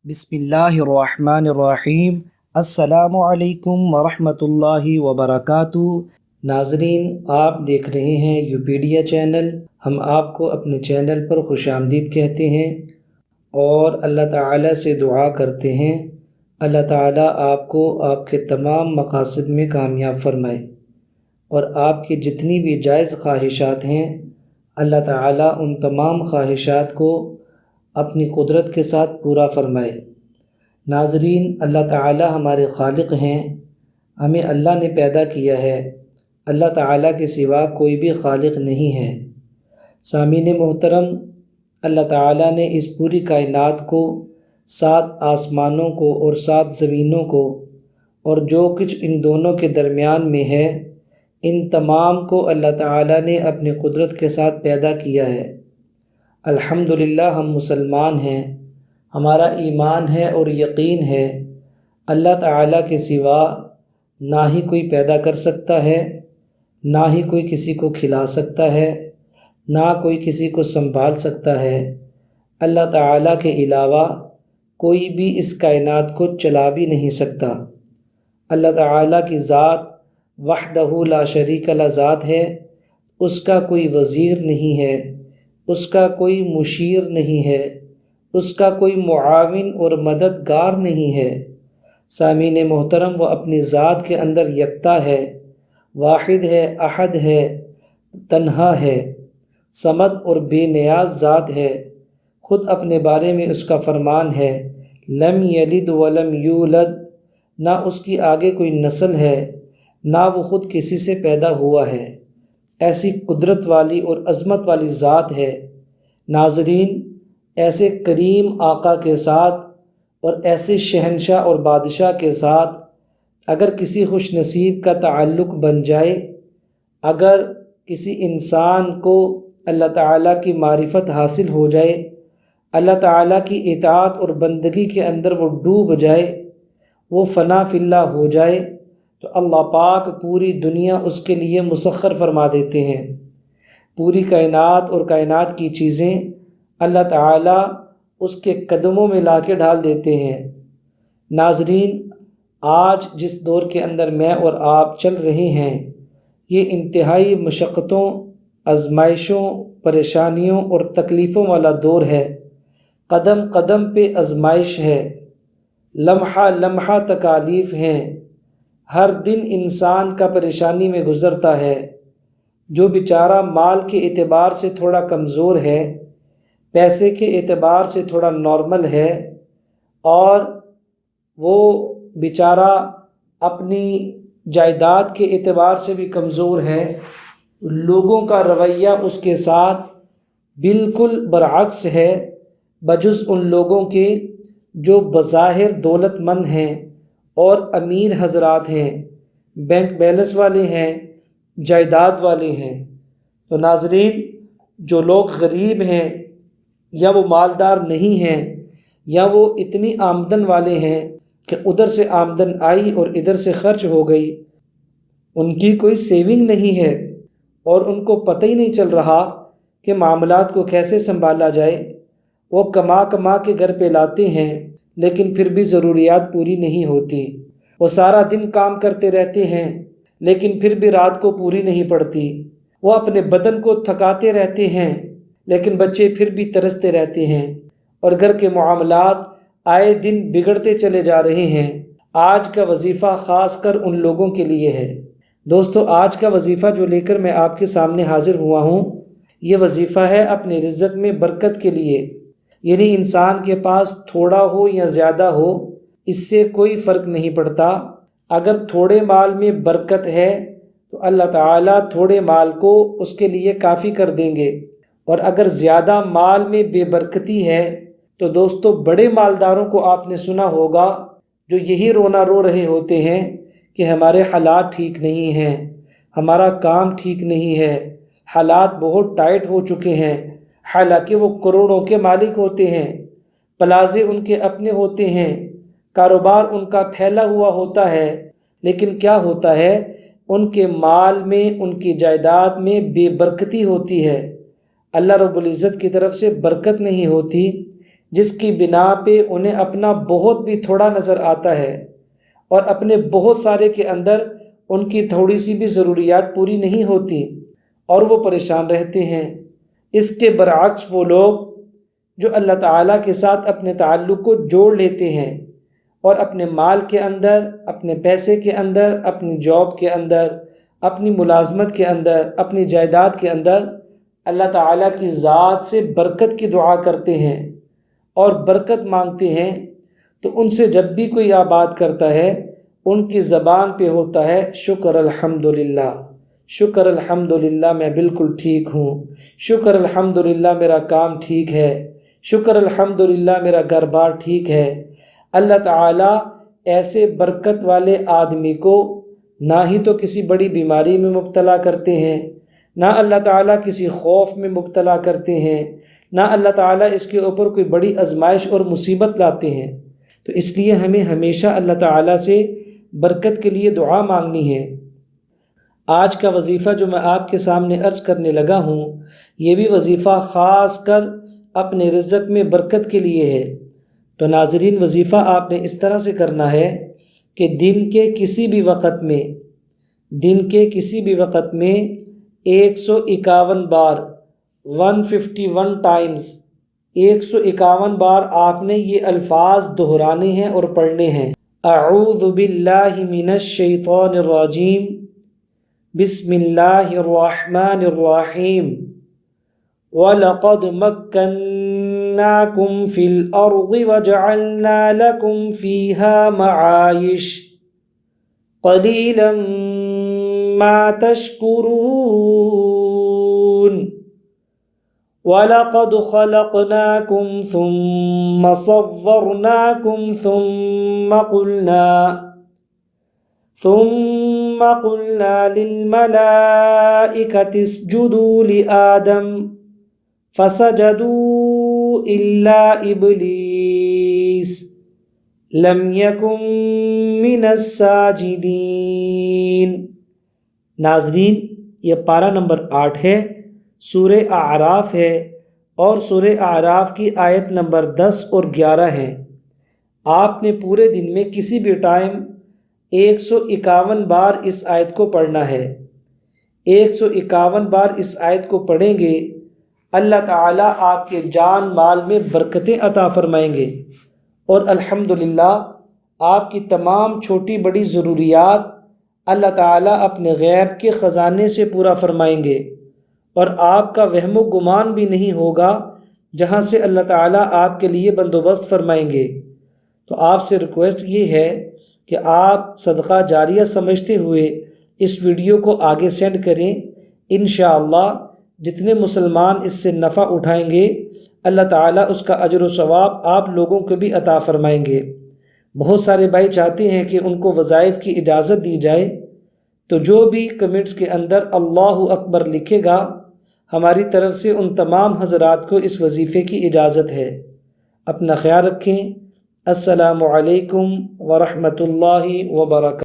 بسم اللہ الرحمن الرحیم۔ السلام علیکم ورحمۃ اللہ وبرکاتہ۔ ناظرین، آپ دیکھ رہے ہیں یوپیڈیا چینل۔ ہم آپ کو اپنے چینل پر خوش آمدید کہتے ہیں اور اللہ تعالیٰ سے دعا کرتے ہیں اللہ تعالیٰ آپ کو آپ کے تمام مقاصد میں کامیاب فرمائے اور آپ کی جتنی بھی جائز خواہشات ہیں اللہ تعالیٰ ان تمام خواہشات کو اپنی قدرت کے ساتھ پورا فرمائے۔ ناظرین، اللہ تعالیٰ ہمارے خالق ہیں، ہمیں اللہ نے پیدا کیا ہے، اللہ تعالیٰ کے سوا کوئی بھی خالق نہیں ہے۔ سامعین محترم، اللہ تعالیٰ نے اس پوری کائنات کو، 7 آسمانوں کو اور 7 زمینوں کو اور جو کچھ ان دونوں کے درمیان میں ہے، ان تمام کو اللہ تعالیٰ نے اپنی قدرت کے ساتھ پیدا کیا ہے۔ الحمدللہ ہم مسلمان ہیں، ہمارا ایمان ہے اور یقین ہے اللہ تعالیٰ کے سوا نہ ہی کوئی پیدا کر سکتا ہے، نہ ہی کوئی کسی کو کھلا سکتا ہے، نہ کوئی کسی کو سنبھال سکتا ہے۔ اللہ تعالیٰ کے علاوہ کوئی بھی اس کائنات کو چلا بھی نہیں سکتا۔ اللہ تعالیٰ کی ذات وحدہ لا شریک لہ ذات ہے، اس کا کوئی وزیر نہیں ہے، اس کا کوئی مشیر نہیں ہے، اس کا کوئی معاون اور مددگار نہیں ہے۔ سامعین محترم، وہ اپنی ذات کے اندر یکتا ہے، واحد ہے، احد ہے، تنہا ہے، صمد اور بے نیاز ذات ہے۔ خود اپنے بارے میں اس کا فرمان ہے، لم یلد ولم یولد، نہ اس کی آگے کوئی نسل ہے، نہ وہ خود کسی سے پیدا ہوا ہے۔ ایسی قدرت والی اور عظمت والی ذات ہے۔ ناظرین، ایسے کریم آقا کے ساتھ اور ایسے شہنشاہ اور بادشاہ کے ساتھ اگر کسی خوش نصیب کا تعلق بن جائے، اگر کسی انسان کو اللہ تعالیٰ کی معرفت حاصل ہو جائے، اللہ تعالیٰ کی اطاعت اور بندگی کے اندر وہ ڈوب جائے، وہ فنا فی اللہ ہو جائے، تو اللہ پاک پوری دنیا اس کے لیے مسخر فرما دیتے ہیں۔ پوری کائنات اور کائنات کی چیزیں اللہ تعالیٰ اس کے قدموں میں لا کے ڈال دیتے ہیں۔ ناظرین، آج جس دور کے اندر میں اور آپ چل رہے ہیں، یہ انتہائی مشقتوں، آزمائشوں، پریشانیوں اور تکلیفوں والا دور ہے۔ قدم قدم پہ آزمائش ہے، لمحہ لمحہ تکالیف ہیں، ہر دن انسان کا پریشانی میں گزرتا ہے۔ جو بیچارہ مال کے اعتبار سے تھوڑا کمزور ہے، پیسے کے اعتبار سے تھوڑا نارمل ہے، اور وہ بیچارہ اپنی جائیداد کے اعتبار سے بھی کمزور ہے، لوگوں کا رویہ اس کے ساتھ بالکل برعکس ہے، بجز ان لوگوں کے جو بظاہر دولت مند ہیں اور امیر حضرات ہیں، بینک بیلنس والے ہیں، جائیداد والے ہیں۔ تو ناظرین، جو لوگ غریب ہیں یا وہ مالدار نہیں ہیں یا وہ اتنی آمدن والے ہیں کہ ادھر سے آمدن آئی اور ادھر سے خرچ ہو گئی، ان کی کوئی سیونگ نہیں ہے اور ان کو پتہ ہی نہیں چل رہا کہ معاملات کو کیسے سنبھالا جائے۔ وہ کما کما کے گھر پہ لاتے ہیں لیکن پھر بھی ضروریات پوری نہیں ہوتی۔ وہ سارا دن کام کرتے رہتے ہیں لیکن پھر بھی رات کو پوری نہیں پڑتی۔ وہ اپنے بدن کو تھکاتے رہتے ہیں لیکن بچے پھر بھی ترستے رہتے ہیں، اور گھر کے معاملات آئے دن بگڑتے چلے جا رہے ہیں۔ آج کا وظیفہ خاص کر ان لوگوں کے لیے ہے۔ دوستو، آج کا وظیفہ جو لے کر میں آپ کے سامنے حاضر ہوا ہوں، یہ وظیفہ ہے اپنے رزق میں برکت کے لیے۔ یعنی انسان کے پاس تھوڑا ہو یا زیادہ ہو، اس سے کوئی فرق نہیں پڑتا۔ اگر تھوڑے مال میں برکت ہے تو اللہ تعالیٰ تھوڑے مال کو اس کے لیے کافی کر دیں گے، اور اگر زیادہ مال میں بے برکتی ہے تو دوستو، بڑے مالداروں کو آپ نے سنا ہوگا جو یہی رونا رو رہے ہوتے ہیں کہ ہمارے حالات ٹھیک نہیں ہیں، ہمارا کام ٹھیک نہیں ہے، حالات بہت ٹائٹ ہو چکے ہیں۔ حالانکہ وہ کروڑوں کے مالک ہوتے ہیں، پلازے ان کے اپنے ہوتے ہیں، کاروبار ان کا پھیلا ہوا ہوتا ہے، لیکن کیا ہوتا ہے، ان کے مال میں، ان کی جائیداد میں بے برکتی ہوتی ہے۔ اللہ رب العزت کی طرف سے برکت نہیں ہوتی، جس کی بنا پہ انہیں اپنا بہت بھی تھوڑا نظر آتا ہے اور اپنے بہت سارے کے اندر ان کی تھوڑی سی بھی ضروریات پوری نہیں ہوتی اور وہ پریشان رہتے ہیں۔ اس کے برعکس وہ لوگ جو اللہ تعالیٰ کے ساتھ اپنے تعلق کو جوڑ لیتے ہیں اور اپنے مال کے اندر، اپنے پیسے کے اندر، اپنی جاب کے اندر، اپنی ملازمت کے اندر، اپنی جائیداد کے اندر اللہ تعالیٰ کی ذات سے برکت کی دعا کرتے ہیں اور برکت مانگتے ہیں، تو ان سے جب بھی کوئی بات کرتا ہے ان کی زبان پہ ہوتا ہے شکر الحمدللہ، شکر الحمدللہ میں بالکل ٹھیک ہوں، شکر الحمدللہ میرا کام ٹھیک ہے، شکر الحمدللہ میرا گھر بار ٹھیک ہے۔ اللہ تعالیٰ ایسے برکت والے آدمی کو نہ ہی تو کسی بڑی بیماری میں مبتلا کرتے ہیں، نہ اللہ تعالیٰ کسی خوف میں مبتلا کرتے ہیں، نہ اللہ تعالیٰ اس کے اوپر کوئی بڑی آزمائش اور مصیبت لاتے ہیں۔ تو اس لیے ہمیں ہمیشہ اللہ تعالیٰ سے برکت کے لیے دعا مانگنی ہے۔ آج کا وظیفہ جو میں آپ کے سامنے عرض کرنے لگا ہوں، یہ بھی وظیفہ خاص کر اپنے رزق میں برکت کے لیے ہے۔ تو ناظرین، وظیفہ آپ نے اس طرح سے کرنا ہے کہ دن کے کسی بھی وقت میں 151 بار 151 ٹائمز 151 بار آپ نے یہ الفاظ دہرانے ہیں اور پڑھنے ہیں۔ اعوذ باللہ من الشیطان الرجیم، بسم اللہ الرحمن الرحیم، وَلَقَدْ مَكَّنَّاكُمْ فِي الْأَرْضِ وَجَعَلْنَا لَكُمْ فِيهَا مَعَايِشَ قَلِيلًا مَا تَشْكُرُونَ وَلَقَدْ خَلَقْنَاكُمْ ثُمَّ صَوَّرْنَاكُمْ ثُمَّ قُلْنَا لِلْمَلَائِكَةِ اسْجُدُوا لِآدَمَ فَسَجَدُوا إِلَّا إِبْلِيسَ لَمْ يَكُنْ مِنَ السَّاجِدِينَ۔ ناظرین، یہ پارہ نمبر 8 ہے، سورہ اعراف ہے، اور سورہ اعراف کی آیت نمبر 10 اور 11 ہے۔ آپ نے پورے دن میں کسی بھی ٹائم 151 بار اس آیت کو پڑھنا ہے۔ 151 بار اس آیت کو پڑھیں گے، اللہ تعالیٰ آپ کے جان مال میں برکتیں عطا فرمائیں گے، اور الحمدللہ آپ کی تمام چھوٹی بڑی ضروریات اللہ تعالیٰ اپنے غیب کے خزانے سے پورا فرمائیں گے، اور آپ کا وہم و گمان بھی نہیں ہوگا جہاں سے اللہ تعالیٰ آپ کے لیے بندوبست فرمائیں گے۔ تو آپ سے ریکویسٹ یہ ہے کہ آپ صدقہ جاریہ سمجھتے ہوئے اس ویڈیو کو آگے سینڈ کریں۔ انشاءاللہ جتنے مسلمان اس سے نفع اٹھائیں گے اللہ تعالیٰ اس کا اجر و ثواب آپ لوگوں کو بھی عطا فرمائیں گے۔ بہت سارے بھائی چاہتے ہیں کہ ان کو وظائف کی اجازت دی جائے، تو جو بھی کمنٹس کے اندر اللہ اکبر لکھے گا، ہماری طرف سے ان تمام حضرات کو اس وظیفے کی اجازت ہے۔ اپنا خیال رکھیں۔ السلام علیکم ورحمۃ اللہ وبرکاتہ۔